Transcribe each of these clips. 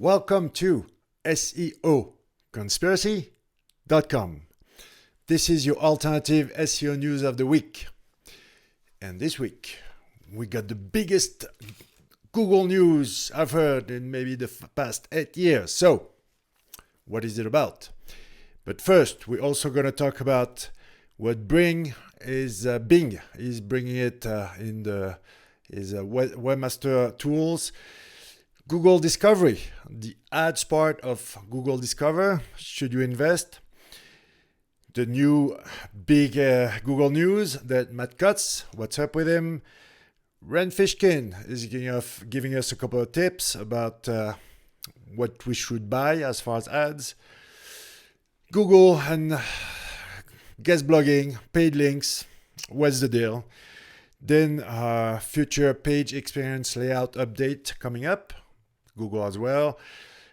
Welcome to SEO Conspiracy.com. This is your alternative SEO news of the week. And this week, we got the biggest Google news I've heard in maybe the past 8 years. So, what is it about? But first, we're also going to talk about what Bing is bringing it in his webmaster tools. Google Discovery, the ads part of Google Discover. Should you invest? The new big Google news that Matt Cutts, what's up with him? Fishkin is giving us a couple of tips about what we should buy as far as ads. Google and guest blogging, paid links, what's the deal? Then future page experience layout update coming up. Google as well.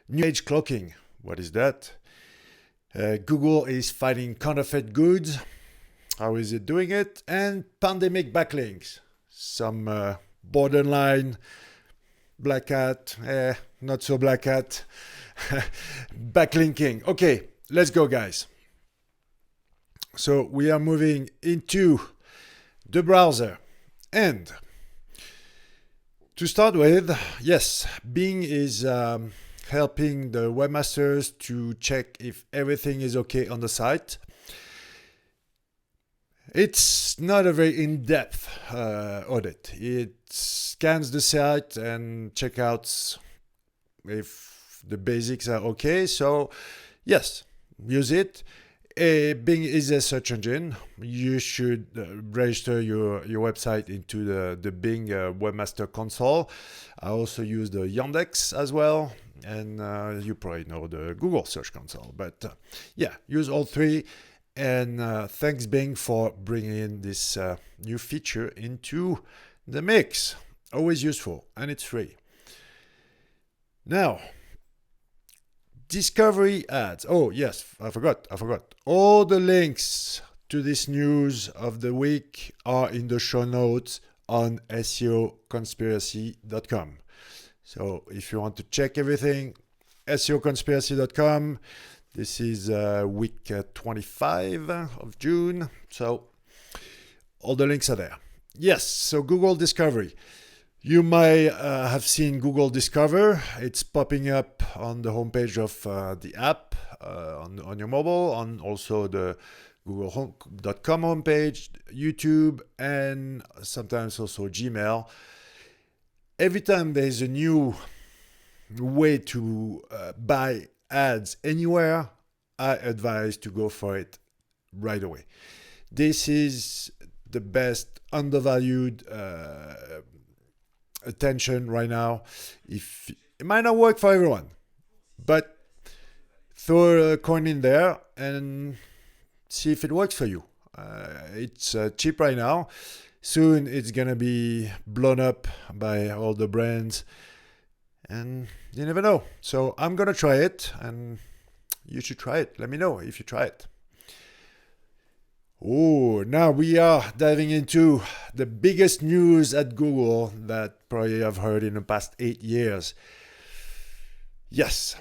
New age cloaking. What is that? Google is fighting counterfeit goods. How is it doing it? And pandemic backlinks. Some borderline black hat, not so black hat. Backlinking. Okay, let's go, guys. So we are moving into the browser. And to start with, yes, Bing is helping the webmasters to check if everything is okay on the site. It's not a very in-depth audit. It scans the site and checks out if the basics are okay. So, yes, use it. Bing is a search engine. You should register your website into the Bing Webmaster Console. I also use the Yandex as well. And you probably know the Google Search Console. But yeah, use all three. And thanks Bing for bringing in this new feature into the mix. Always useful. And it's free. Now, Discovery ads. Oh, yes, I forgot. All the links to this news of the week are in the show notes on SEOconspiracy.com. So if you want to check everything, SEOconspiracy.com. This is week 25 of June. So all the links are there. Yes, so Google Discovery. You might have seen Google Discover. It's popping up on the homepage of the app on your mobile, on also the google.com homepage, YouTube, and sometimes also Gmail. Every time there's a new way to buy ads anywhere, I advise to go for it right away. This is the best undervalued attention right now. If it might not work for everyone, but throw a coin in there and see if it works for you. It's cheap right now. Soon it's gonna be blown up by all the brands, and you never know. So I'm gonna try it, and you should try it. Let me know if you try it. Oh, now we are diving into the biggest news at Google that probably I've heard in the past 8 years. Yes,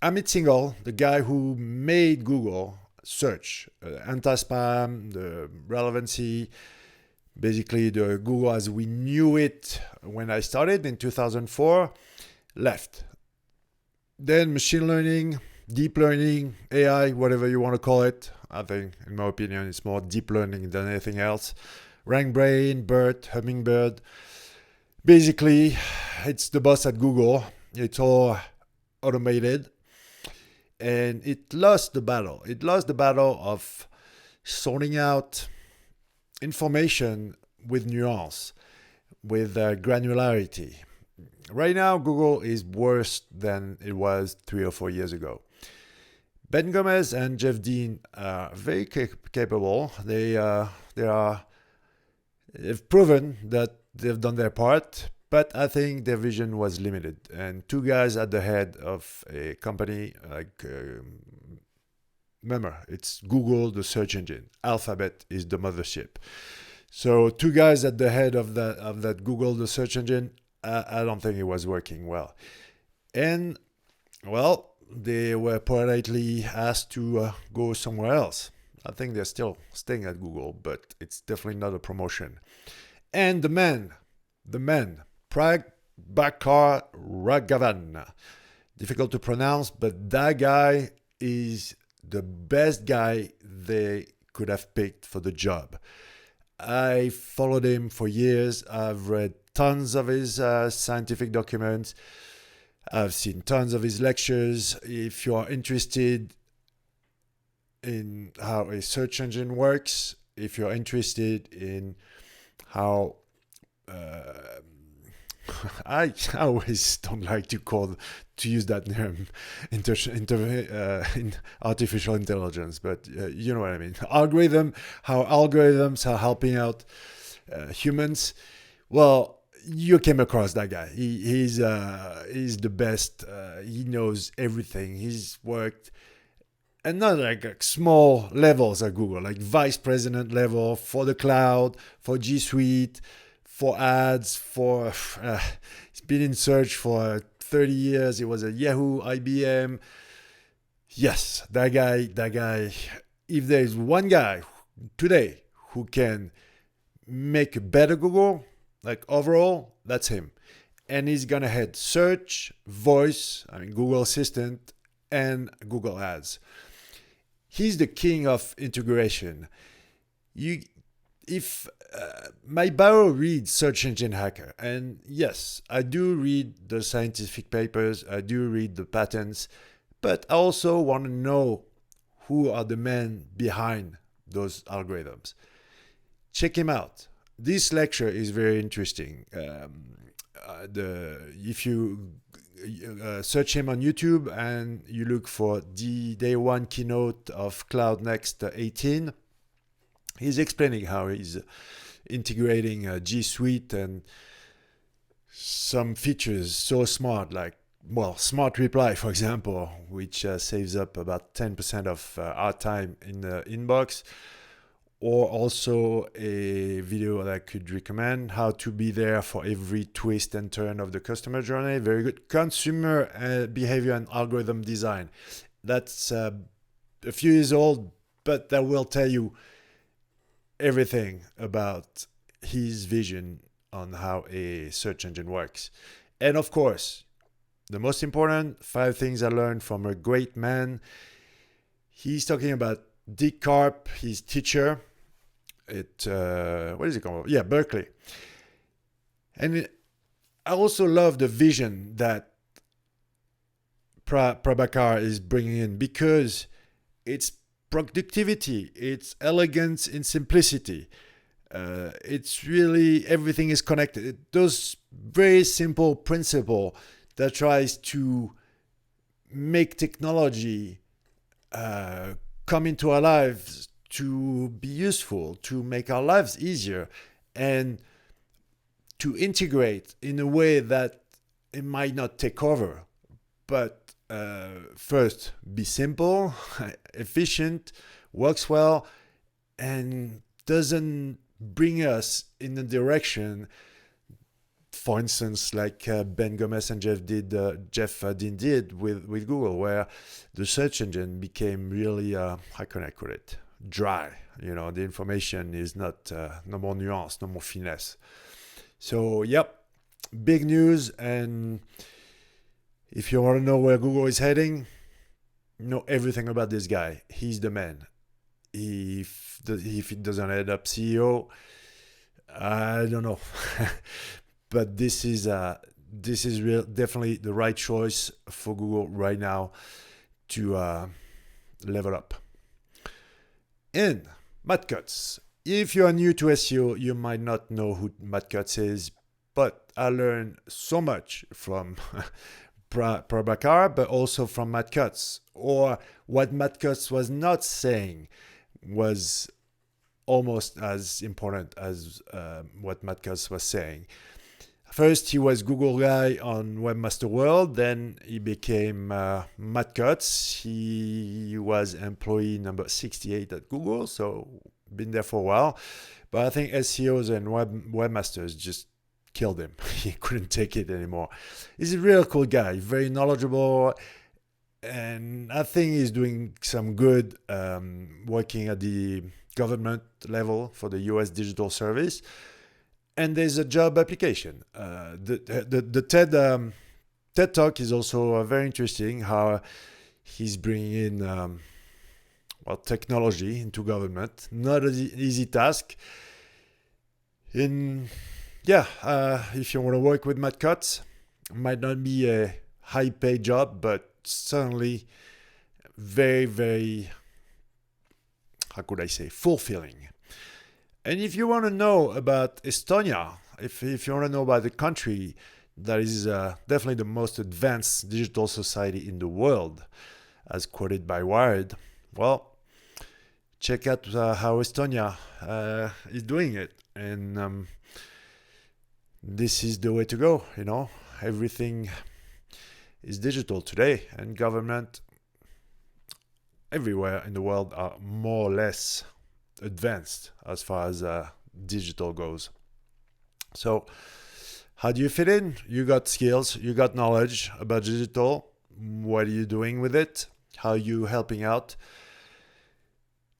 Amit Singhal, the guy who made Google search, anti-spam, the relevancy, basically the Google as we knew it when I started in 2004, left. Then machine learning, deep learning, AI, whatever you want to call it. I think, in my opinion, it's more deep learning than anything else. RankBrain, BERT, Hummingbird. Basically, it's the boss at Google. It's all automated. And it lost the battle. It lost the battle of sorting out information with nuance, with granularity. Right now, Google is worse than it was 3 or 4 years ago. Ben Gomez and Jeff Dean are very capable. They've proven that they've done their part, but I think their vision was limited. And two guys at the head of a company like, remember, it's Google, the search engine. Alphabet is the mothership. So two guys at the head of that Google, the search engine, I don't think it was working well. And Well, they were politely asked to go somewhere else. I think they're still staying at Google, but it's definitely not a promotion. And the man, Prabhakar Raghavan. Difficult to pronounce, but that guy is the best guy they could have picked for the job. I followed him for years. I've read tons of his scientific documents. I've seen tons of his lectures. If you are interested in how a search engine works, if you're interested in how I always don't like to use that term in artificial intelligence, but you know what I mean. How algorithms are helping out humans. Well, you came across that guy. He's the best. He knows everything. He's worked and not like small levels at Google, like vice president level for the cloud, for G Suite, for ads, he's been in search for 30 years. He was at Yahoo, IBM. Yes, that guy, if there's one guy today who can make a better Google, like overall, that's him. And he's gonna head search, voice, Google Assistant, and Google Ads. He's the king of integration. If my bio reads Search Engine Hacker, and yes, I do read the scientific papers, I do read the patents, but I also want to know who are the men behind those algorithms. Check him out. This lecture is very interesting. If you search him on YouTube and you look for the day one keynote of Cloud Next 18, he's explaining how he's integrating G Suite and some features so smart, like, Smart Reply, for example, which saves up about 10% of our time in the inbox. Or also a video that I could recommend, how to be there for every twist and turn of the customer journey. Very good. Consumer behavior and algorithm design. That's a few years old, but that will tell you everything about his vision on how a search engine works. And of course, the most important 5 things I learned from a great man. He's talking about Dick Karp, his teacher at, what is it called? Yeah, Berkeley. And I also love the vision that Prabhakar is bringing in, because it's productivity, it's elegance in simplicity. It's really, everything is connected. Those very simple principle that tries to make technology come into our lives to be useful, to make our lives easier, and to integrate in a way that it might not take over, but first be simple, efficient, works well, and doesn't bring us in a direction, for instance, like Ben Gomez and Jeff Dean did with Google, where the search engine became really, how can I call it, dry. The information is not, no more nuance, no more finesse. So, yep, big news. And if you want to know where Google is heading, know everything about this guy. He's the man. If it doesn't end up CEO, I don't know. But this is definitely the right choice for Google right now to level up. And Matt Cutts. If you are new to SEO, you might not know who Matt Cutts is, but I learned so much from Prabhakar, but also from Matt Cutts. Or what Matt Cutts was not saying was almost as important as what Matt Cutts was saying. First, he was Google guy on Webmaster World. Then he became Matt Cutts. He was employee number 68 at Google, so been there for a while. But I think SEOs and webmasters just killed him. He couldn't take it anymore. He's a real cool guy, very knowledgeable, and I think he's doing some good working at the government level for the US Digital Service. And there's a job application. The TED Talk is also very interesting, how he's bringing in technology into government. Not an easy task. If you want to work with Mad Cuts, might not be a high paid job, but certainly very, very, how could I say, fulfilling. And if you want to know about Estonia, if you want to know about the country that is definitely the most advanced digital society in the world, as quoted by Wired, well, check out how Estonia is doing it. And this is the way to go, Everything is digital today, and government everywhere in the world are more or less advanced as far as digital goes. So how do you fit in? You got skills, you got knowledge about digital. What are you doing with it? How are you helping out?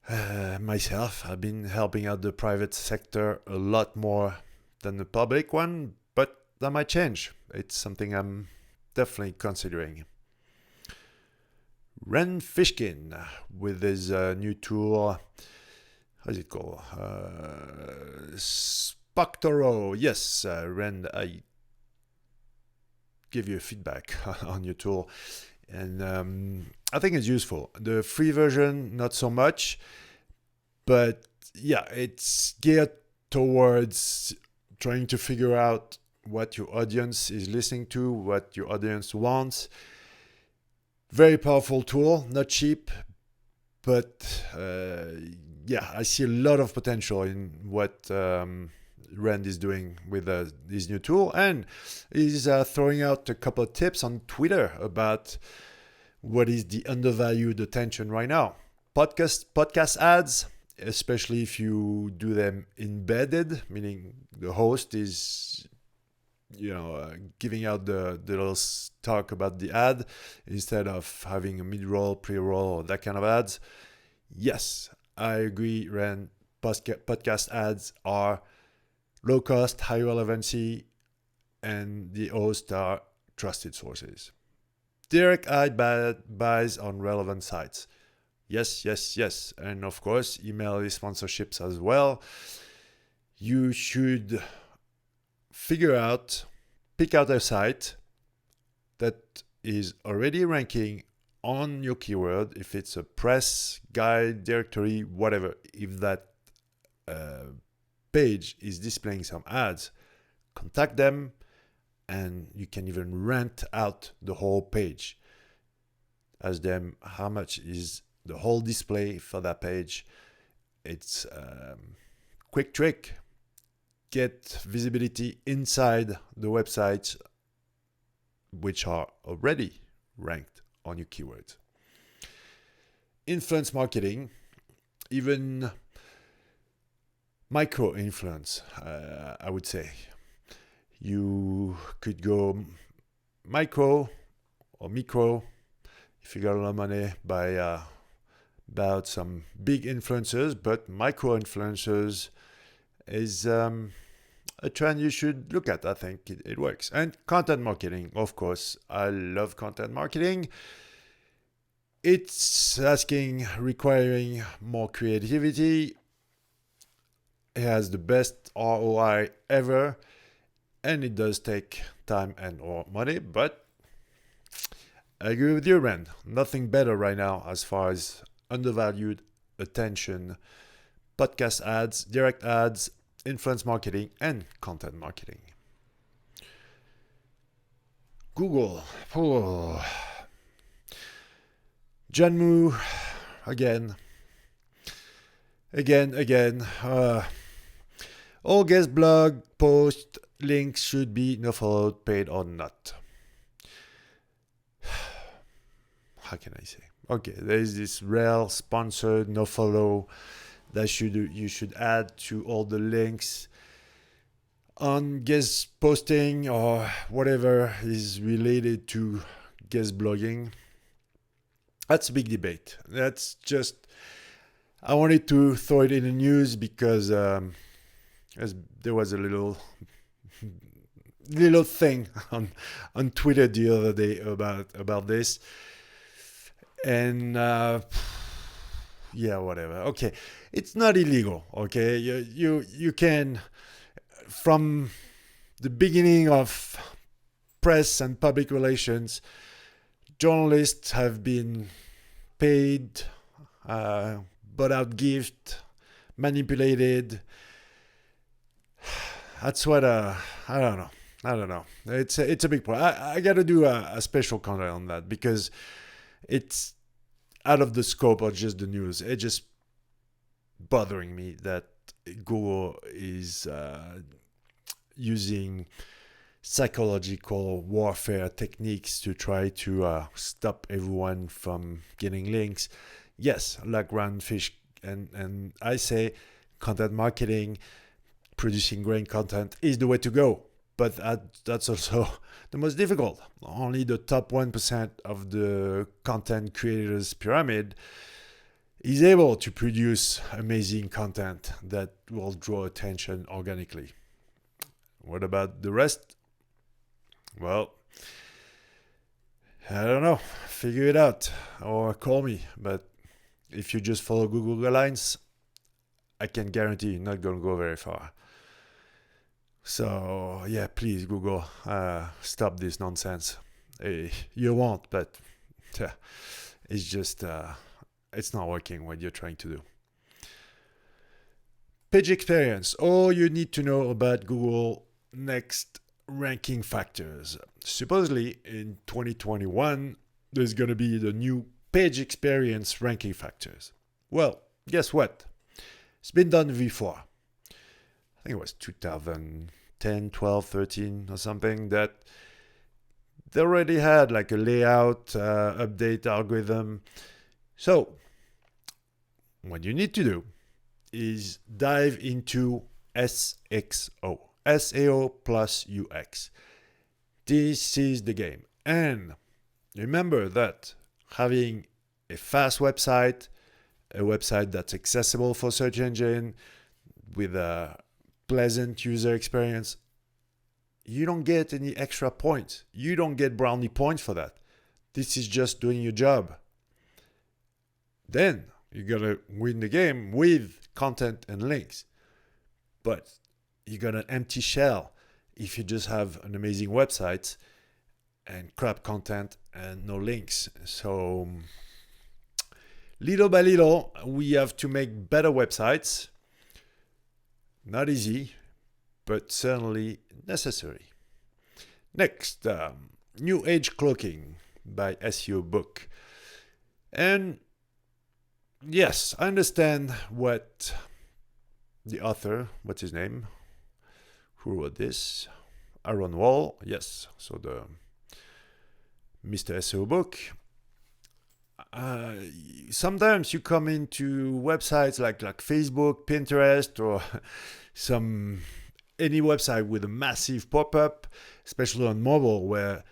Myself, I've been helping out the private sector a lot more than the public one, but that might change. It's something I'm definitely considering. Ren Fishkin with his new tool, how's it called? Spoctoro. Yes, Ren, I give you feedback on your tool, and I think it's useful. The free version, not so much, but yeah, it's geared towards trying to figure out what your audience is listening to, what your audience wants. Very powerful tool, not cheap, but I see a lot of potential in what Rand is doing with this new tool, and he's throwing out a couple of tips on Twitter about what is the undervalued attention right now. Podcast ads, especially if you do them embedded, meaning the host is giving out the little talk about the ad instead of having a mid-roll, pre-roll, that kind of ads. Yes, I agree, Ren. Podcast ads are low cost, high relevancy, and the hosts are trusted sources. Direct ad buys on relevant sites. Yes. And of course, email sponsorships as well. You should pick out a site that is already ranking on your keyword, if it's a press, guide, directory, whatever. If that page is displaying some ads, contact them, and you can even rent out the whole page. Ask them how much is the whole display for that page. It's a quick trick. Get visibility inside the websites which are already ranked on your keywords. Influence marketing, even micro influence, I would say. You could go micro or micro if you got a lot of money by about some big influencers, but micro influencers is a trend you should look at. I think it works. And content marketing, of course. I love content marketing. It's requiring more creativity. It has the best ROI ever, and it does take time and or money, but I agree with you, Ren. Nothing better right now as far as undervalued attention, podcast ads, direct ads, influence marketing, and content marketing. Google. Janmu, again. All guest blog post links should be no followed, paid or not. How can I say? Okay, there is this rel sponsored no follow that you should add to all the links on guest posting or whatever is related to guest blogging. That's a big debate. That's just, I wanted to throw it in the news because as there was a little thing on Twitter the other day about this, and yeah, whatever. Okay, it's not illegal. Okay, you can, from the beginning of press and public relations, journalists have been paid, bought out gift, manipulated. That's what I don't know. I don't know. It's a big problem. I got to do a special content on that because it's out of the scope of just the news. It's just bothering me that Google is using psychological warfare techniques to try to stop everyone from getting links. Yes, like run fish, and I say content marketing, producing great content is the way to go. But that's also the most difficult. Only the top 1% of the content creators pyramid is able to produce amazing content that will draw attention organically. What about the rest? Well, I don't know. Figure it out or call me. But if you just follow Google guidelines, I can guarantee you're not going to go very far. So, yeah, please, Google, stop this nonsense. You won't, but it's just, it's not working what you're trying to do. Page experience. All you need to know about Google next ranking factors. Supposedly, in 2021, there's going to be the new page experience ranking factors. Well, guess what? It's been done before. I think it was 2010, 12, 13 or something, that they already had like a layout update algorithm. So what you need to do is dive into SXO, SEO plus UX. This is the game. And remember that having a fast website, a website that's accessible for search engine with a pleasant user experience, you don't get any extra points. You don't get brownie points for that. This is just doing your job. Then you gotta win the game with content and links. But you got an empty shell if you just have an amazing website and crap content and no links. So little by little, we have to make better websites. Not easy, but certainly necessary. Next, New Age Cloaking by SEO Book. And yes, I understand what the author, what's his name, who wrote this, Aaron Wall, yes, so the Mr. SEO Book. Sometimes you come into websites like Facebook, Pinterest, or any website with a massive pop-up, especially on mobile, where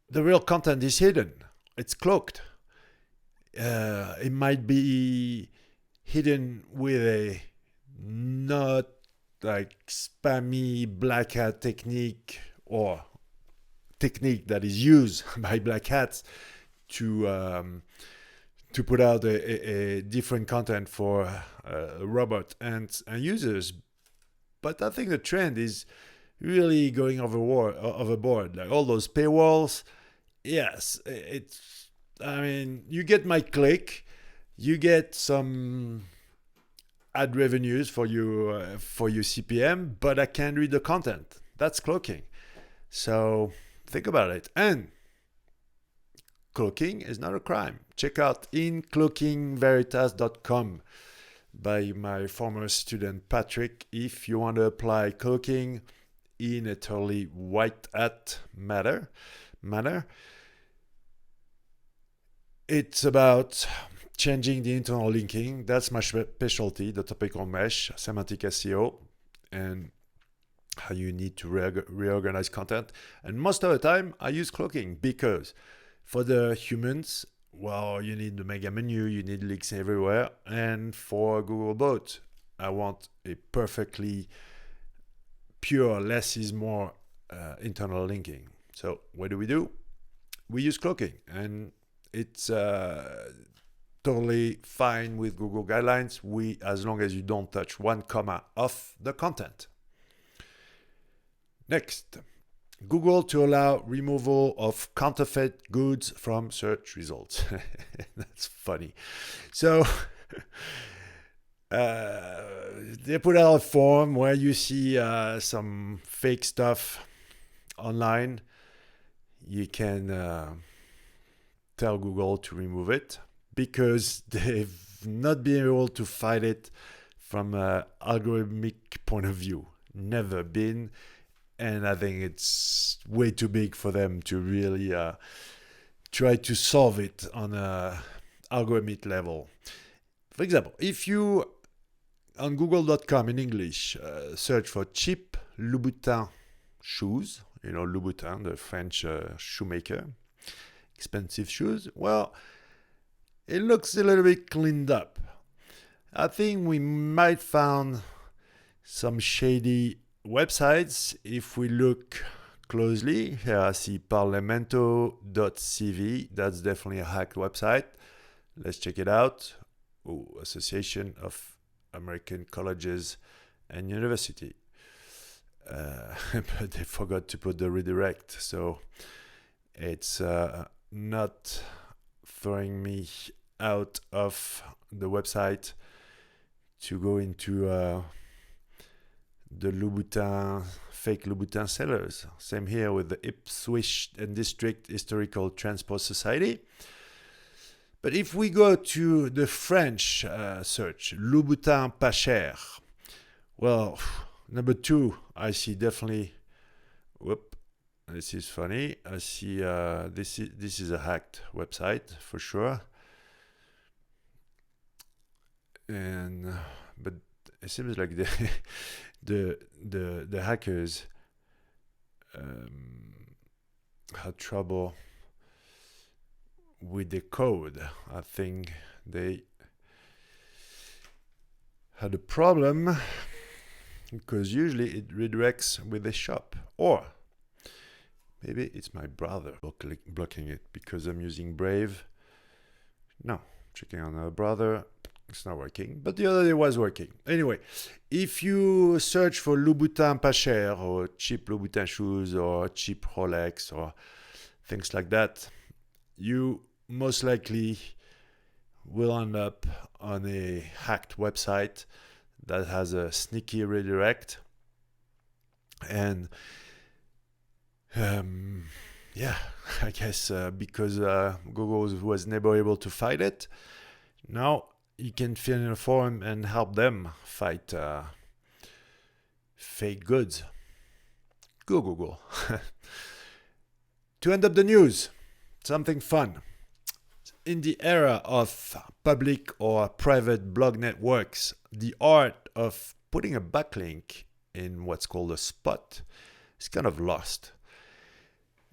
the real content is hidden. It's cloaked. It might be hidden with a not like spammy black hat technique or technique that is used by black hats to put out a different content for robot and users. But I think the trend is really going overboard. Like all those paywalls, yes, I mean, you get my click, you get some ad revenues for your CPM, but I can't read the content. That's cloaking. So think about it. And cloaking is not a crime. Check out incloakingveritas.com by my former student Patrick if you want to apply cloaking in a totally white hat manner. It's about changing the internal linking. That's my specialty, the topical mesh, semantic SEO, and how you need to reorganize content. And most of the time, I use cloaking because for the humans well, you need the mega menu, you need links everywhere. And for Googlebot, I want a perfectly pure, less is more internal linking. So what do? We use cloaking, and it's totally fine with Google guidelines. As long as you don't touch one comma of the content. Next, Google to allow removal of counterfeit goods from search results. That's funny. So they put out a form where you see some fake stuff online. You can tell Google to remove it because they've not been able to fight it from an algorithmic point of view. Never been. And I think it's way too big for them to really try to solve it on a algorithmic level. For example, if you on google.com in English search for cheap Louboutin shoes, Louboutin, the French shoemaker, expensive shoes, well, it looks a little bit cleaned up. I think we might find some shady websites if we look closely. Here I see parlamento.cv. That's definitely a hacked website. Let's check it out. Association of American Colleges and University. But they forgot to put the redirect, so it's not throwing me out of the website to go into the Louboutin, fake Louboutin sellers. Same here with the Ipswich and District Historical Transport Society. But if we go to the French search, Louboutin pas cher, well, number 2, I see definitely, this is funny. I see this is a hacked website for sure. But it seems like the hackers had trouble with the code. I think they had a problem because usually it redirects with the shop, or maybe it's my brother blocking it because I'm using Brave. No, checking on our brother. It's not working, but the other day was working. Anyway, if you search for Louboutin pas cher or cheap Louboutin shoes or cheap Rolex or things like that, you most likely will end up on a hacked website that has a sneaky redirect. And I guess because Google was never able to fight it, now you can fill in a form and help them fight fake goods. Go Google. To end up the news, something fun. In the era of public or private blog networks, the art of putting a backlink in what's called a spot is kind of lost.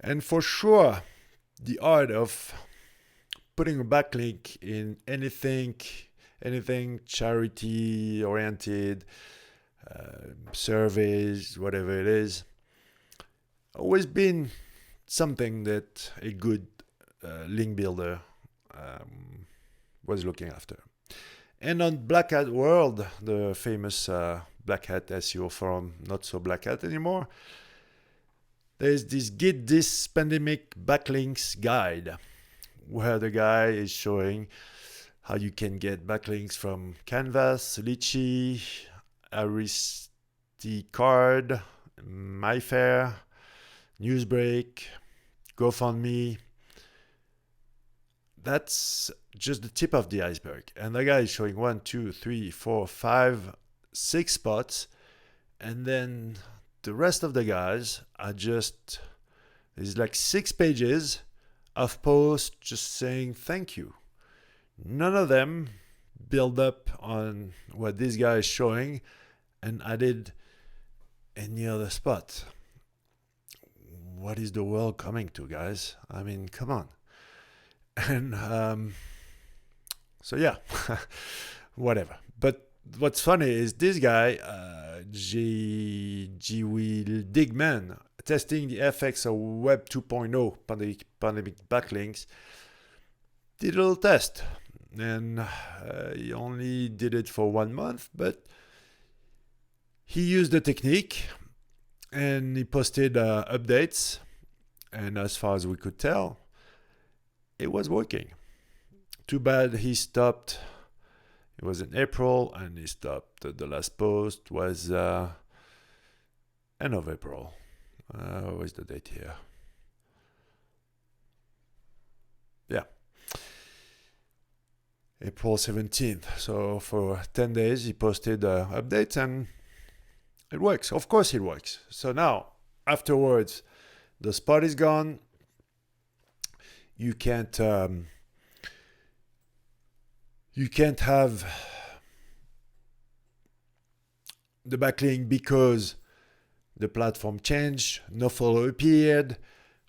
And for sure, the art of putting a backlink in anything charity oriented, surveys, whatever it is, always been something that a good link builder was looking after. And on Black Hat World, the famous Black Hat SEO forum, not so Black Hat anymore, there's this Get This Pandemic Backlinks guide where the guy is showing how you can get backlinks from Canvas, Litchi, Aristocard, MyFair, Newsbreak, GoFundMe. That's just the tip of the iceberg. And the guy is showing 1, 2, 3, 4, 5, 6 spots. And then the rest of the guys are just, there's like 6 pages of posts just saying thank you. None of them build up on what this guy is showing and added any other spot. What is the world coming to, guys? I mean, come on. And so yeah, whatever. But what's funny is this guy, G. Will Digman, testing the effects of Web 2.0 pandemic backlinks, did a little test. And he only did it for 1 month, but he used the technique and he posted updates. And as far as we could tell, it was working. Too bad he stopped. It was in April and he stopped. The last post was end of April. What's the date here? Yeah. April 17th. So for 10 days he posted updates and it works. Of course it works. So now, afterwards, the spot is gone. You can't have the backlink because the platform changed, no follow appeared,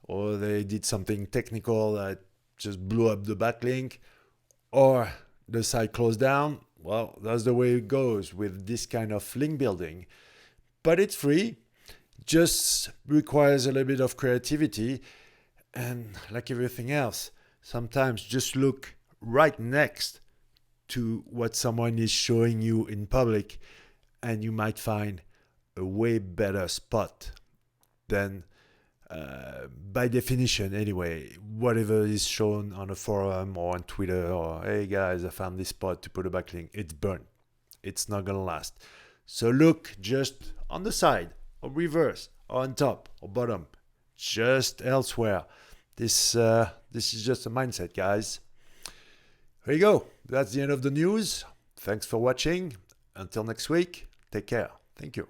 or they did something technical that just blew up the backlink, or the site closed down. Well, that's the way it goes with this kind of link building. But it's free, just requires a little bit of creativity. And like everything else, sometimes just look right next to what someone is showing you in public, and you might find a way better spot than, by definition anyway, whatever is shown on a forum or on Twitter, or hey guys, I found this spot to put a backlink. It's burnt. It's not going to last. So look just on the side, or reverse, or on top, or bottom, just elsewhere. This is just a mindset, guys. Here you go. That's the end of the news. Thanks for watching. Until next week, take care. Thank you.